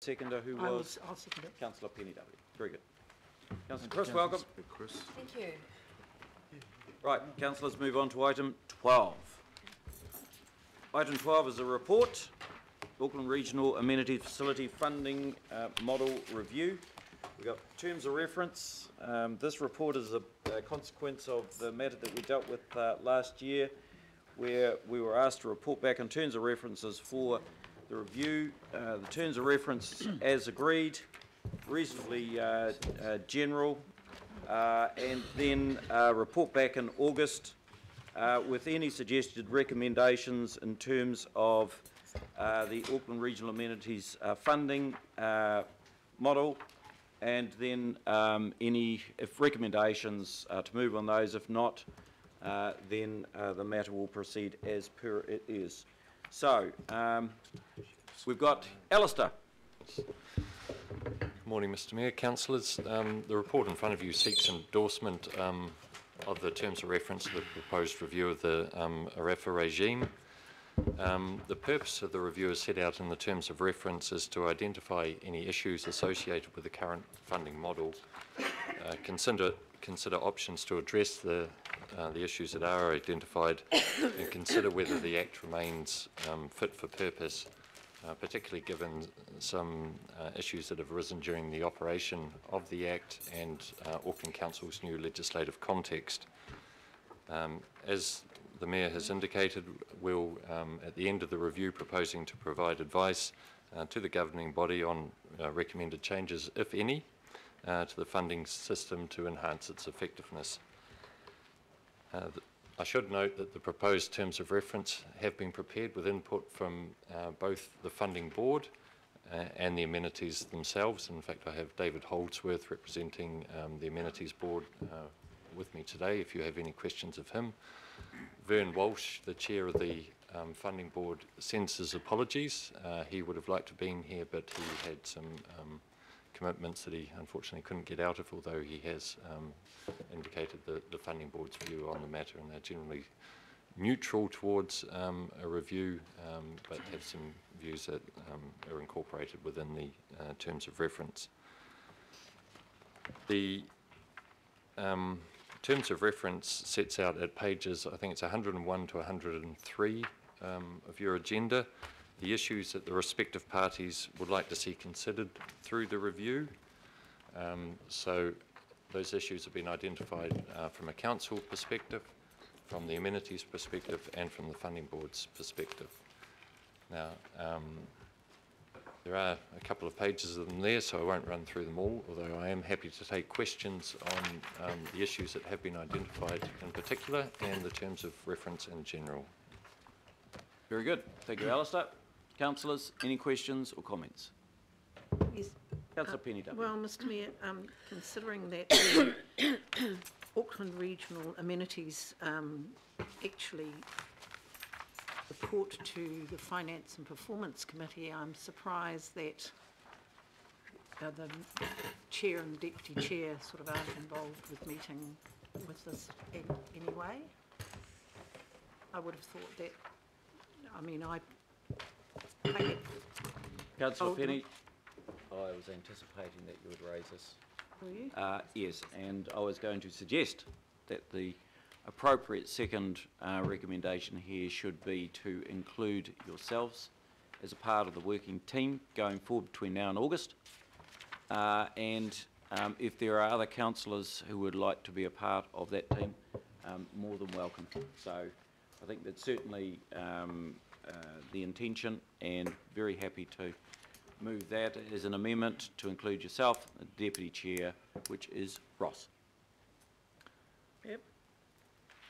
Seconder, who was? I'll second it. Councillor Penny W. Very good. Councillor Chris, welcome. Chris. Thank you. Right, councillors, move on to item 12. Item 12 is a report, Auckland Regional Amenity Facility Funding Model Review. We've got terms of reference. This report is a consequence of the matter that we dealt with last year, where we were asked to report back on terms of references for the review. The terms of reference, as agreed, reasonably general, and then report back in August with any suggested recommendations in terms of the Auckland Regional Amenities funding model, and then any recommendations to move on those. If not, then the matter will proceed as per it is. So we've got Alistair. Good morning, Mr. Mayor, councillors. The report in front of you seeks endorsement of the terms of reference of the proposed review of the AREFA regime. The purpose of the review is set out in the terms of reference is to identify any issues associated with the current funding model, consider options to address the issues that are identified, and consider whether the Act remains fit for purpose, particularly given some issues that have arisen during the operation of the Act and Auckland Council's new legislative context. As the Mayor has indicated, we'll, at the end of the review, proposing to provide advice to the governing body on recommended changes, if any, to the funding system to enhance its effectiveness. I should note that the proposed terms of reference have been prepared with input from both the funding board and the amenities themselves. In fact, I have David Holdsworth representing the amenities board with me today, if you have any questions of him. Vern Walsh, the chair of the funding board, sends his apologies. He would have liked to have been here, but he had some commitments that he unfortunately couldn't get out of, although he has indicated the funding board's view on the matter, and they're generally neutral towards a review, but have some views that are incorporated within the terms of reference. The terms of reference sets out at pages, I think it's 101 to 103 of your agenda, the issues that the respective parties would like to see considered through the review. So those issues have been identified from a council perspective, from the amenities perspective, and from the funding board's perspective. Now, there are a couple of pages of them there, so I won't run through them all, although I am happy to take questions on the issues that have been identified in particular and the terms of reference in general. Very good. Thank you, Alistair. Councillors, any questions or comments? Yes. Councillor Penny W. Well, Mr. Mayor, considering that the Auckland Regional Amenities actually report to the Finance and Performance Committee, I'm surprised that the Chair and Deputy Chair sort of aren't involved with meeting with this anyway. I would have thought that, I mean, Councillor Penny, I was anticipating that you would raise this. Were you? Yes, and I was going to suggest that the appropriate second recommendation here should be to include yourselves as a part of the working team going forward between now and August. And if there are other councillors who would like to be a part of that team, more than welcome. So I think that's certainly the intention, and very happy to move that as an amendment to include yourself, the Deputy Chair, which is Ross. Yep.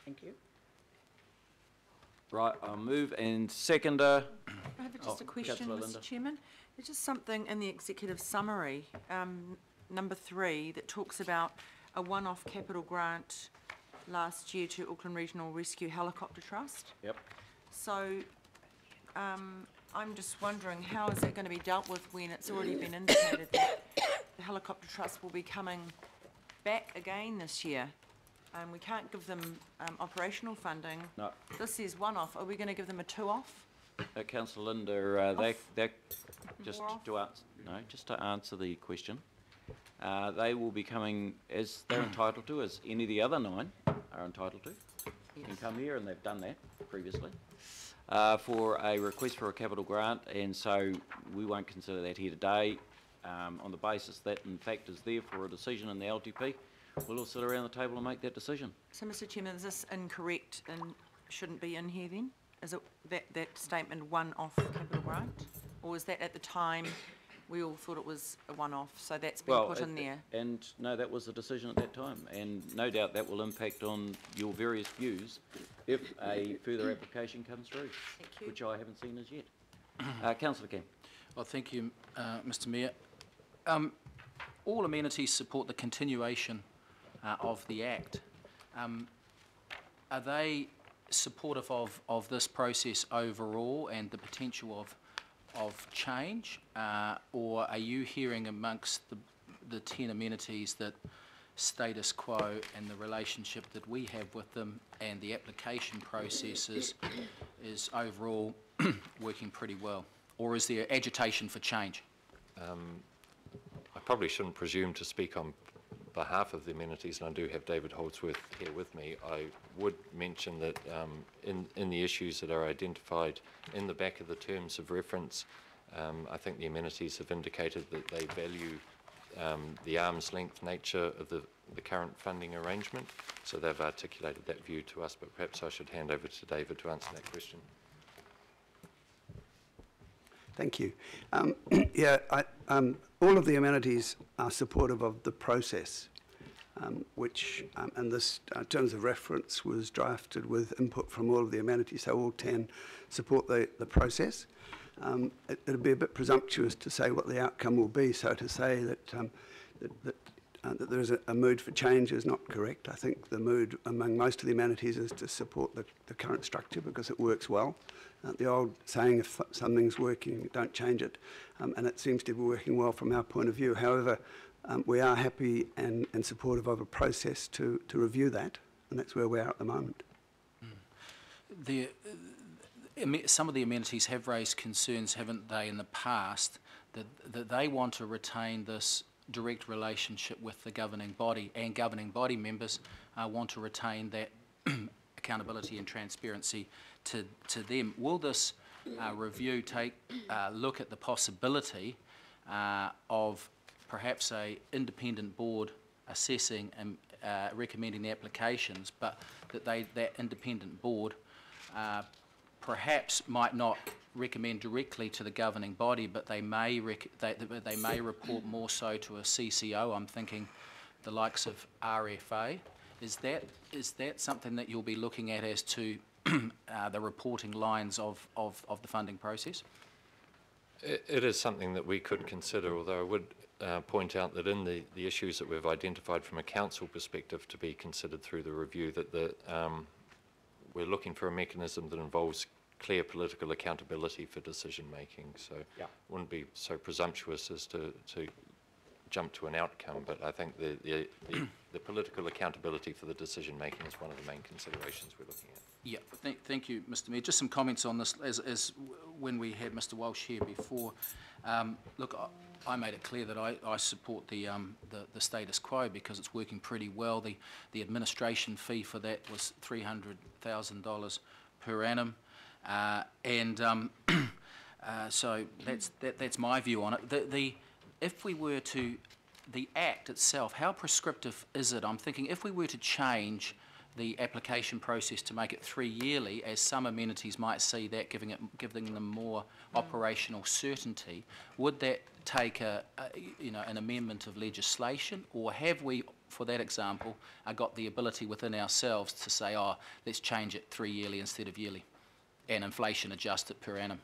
Thank you. Right, I'll move, and seconder. I have just a question, Mr. Chairman. There's just something in the executive summary, number 3, that talks about a one-off capital grant last year to Auckland Regional Rescue Helicopter Trust. Yep. So I'm just wondering, how is that going to be dealt with when it's already been indicated that the helicopter trust will be coming back again this year? We can't give them operational funding. No. This is one-off. Are we going to give them a two-off? Councillor Linda, just to answer the question, they will be coming, as they're entitled to, as any of the other 9 are entitled to. You can come here, and they've done that previously, for a request for a capital grant, and so we won't consider that here today. On the basis that, in fact, is there for a decision in the LTP, we'll all sit around the table and make that decision. So, Mr Chairman, is this incorrect and shouldn't be in here then? Is it that statement one-off capital grant? Or is that at the time we all thought it was a one-off, so that's been put in there? And no, that was the decision at that time, and no doubt that will impact on your various views if a further application comes through, which I haven't seen as yet. Councillor Cam. Well, thank you, Mr Mayor. All amenities support the continuation of the Act. Are they supportive of this process overall and the potential of change, or are you hearing amongst the 10 amenities that status quo and the relationship that we have with them and the application process is overall working pretty well, or is there agitation for change? I probably shouldn't presume to speak on behalf of the amenities, and I do have David Holdsworth here with me. I would mention that in the issues that are identified in the back of the terms of reference, I think the amenities have indicated that they value the arm's length nature of the current funding arrangement, so they've articulated that view to us, but perhaps I should hand over to David to answer that question. Thank you. All of the amenities are supportive of the process, which, and this terms of reference was drafted with input from all of the amenities, so all 10 support the process. It would be a bit presumptuous to say what the outcome will be, so to say that that there is a mood for change is not correct. I think the mood among most of the amenities is to support the current structure because it works well. The old saying, if something's working, don't change it, and it seems to be working well from our point of view. However, we are happy and supportive of a process to review that, and that's where we are at the moment. Some of the amenities have raised concerns, haven't they, in the past, that they want to retain this direct relationship with the governing body, and governing body members want to retain that accountability and transparency to them. Will this review take a look at the possibility of perhaps a independent board assessing and recommending the applications, but that independent board perhaps might not recommend directly to the governing body, but they may report more so to a CCO? I'm thinking the likes of RFA. Is that something that you'll be looking at as to the reporting lines of the funding process? It is something that we could consider, although I would point out that in the issues that we've identified from a council perspective to be considered through the review, that we're looking for a mechanism that involves clear political accountability for decision making. So yeah, wouldn't be so presumptuous as to jump to an outcome, but I think the political accountability for the decision making is one of the main considerations we're looking at. Yeah, thank you, Mr. Mayor. Just some comments on this, as when we had Mr. Walsh here before. Look, I made it clear that I support the status quo because it's working pretty well. The administration fee for that was $300,000 per annum, so that's my view on it. If we were to, the Act itself, how prescriptive is it? I'm thinking if we were to change the application process to make it 3 yearly, as some amenities might see that giving them more operational certainty, would that take an amendment of legislation, or have we, for that example, got the ability within ourselves to say, oh, let's change it 3 yearly instead of yearly, and inflation adjust it per annum?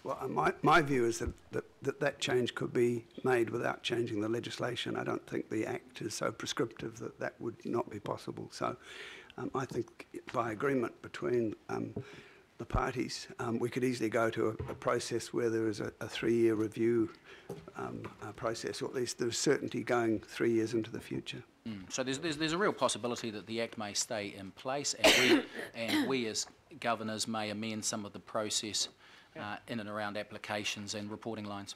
Well, my view is that change could be made without changing the legislation. I don't think the Act is so prescriptive that would not be possible. So I think by agreement between the parties, we could easily go to a process where there is a 3-year review process, or at least there's certainty going 3 years into the future. So there's a real possibility that the Act may stay in place, and we as governors may amend some of the process in and around applications and reporting lines.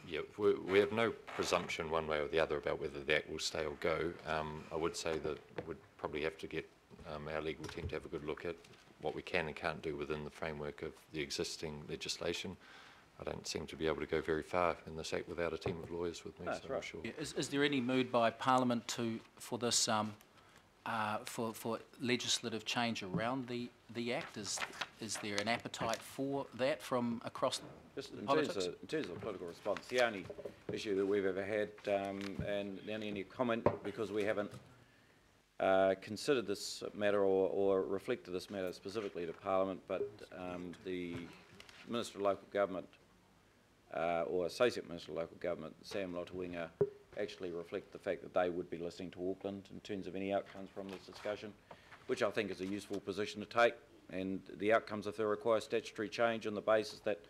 Yeah, we have no presumption one way or the other about whether that will stay or go. I would say that we'd probably have to get our legal team to have a good look at what we can and can't do within the framework of the existing legislation. I don't seem to be able to go very far in this act without a team of lawyers with me, so I'm not sure. Yeah, is there any mood by Parliament for this for legislative change around the Act? Is there an appetite for that from across Just in politics? terms of political response, the only issue that we've ever had, and the only comment, because we haven't considered this matter or reflected this matter specifically to Parliament, but the Minister of Local Government or Associate Minister of Local Government, Sam Lotawinga, actually reflect the fact that they would be listening to Auckland in terms of any outcomes from this discussion, which I think is a useful position to take. And the outcomes, if they require statutory change on the basis that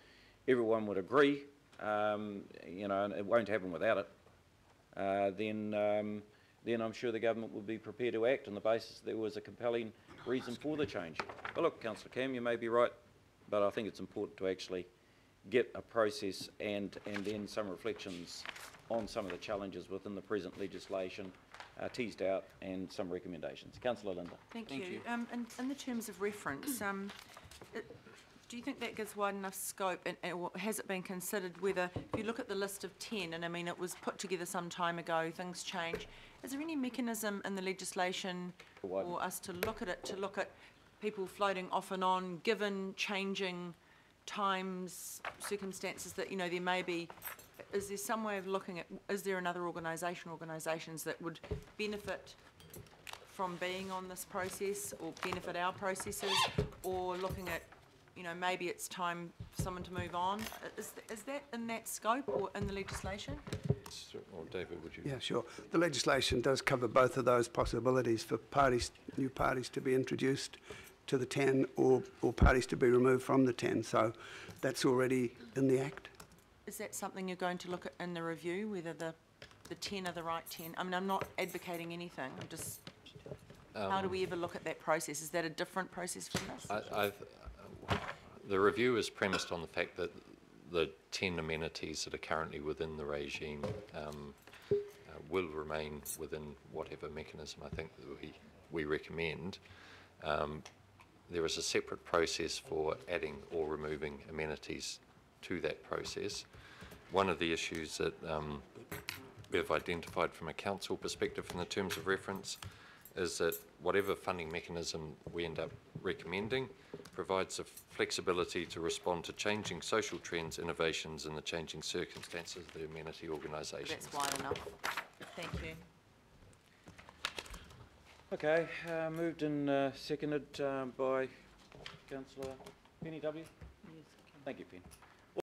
everyone would agree, you know, and it won't happen without it, then I'm sure the government would be prepared to act on the basis that there was a compelling reason for the change. But look, Councillor Cam, you may be right, but I think it's important to actually get a process and then some reflections on some of the challenges within the present legislation teased out and some recommendations. Councillor Linda. Thank you. In the terms of reference, do you think that gives wide enough scope, and has it been considered whether, if you look at the list of 10, and I mean it was put together some time ago, things change, is there any mechanism in the legislation for us to look at it, to look at people floating off and on, given changing times, circumstances that, you know, there may be, is there some way of looking at, is there another organisations that would benefit from being on this process or benefit our processes, or looking at, you know, maybe it's time for someone to move on? Is that in that scope or in the legislation? Or David, would you? Yeah, sure. The legislation does cover both of those possibilities for parties, new parties to be introduced to the 10 or parties to be removed from the 10. So that's already in the Act. Is that something you're going to look at in the review, whether the 10 are the right 10? I mean, I'm not advocating anything. I'm just, how do we ever look at that process? Is that a different process from this? The review is premised on the fact that the 10 amenities that are currently within the regime will remain within whatever mechanism I think that we recommend. There is a separate process for adding or removing amenities to that process. One of the issues that we have identified from a council perspective in the terms of reference is that whatever funding mechanism we end up recommending provides a flexibility to respond to changing social trends, innovations and the changing circumstances of the amenity organisations. That's wide enough. Thank you. Okay, moved and seconded by Councillor Penny W. Yes, Thank you, Penny.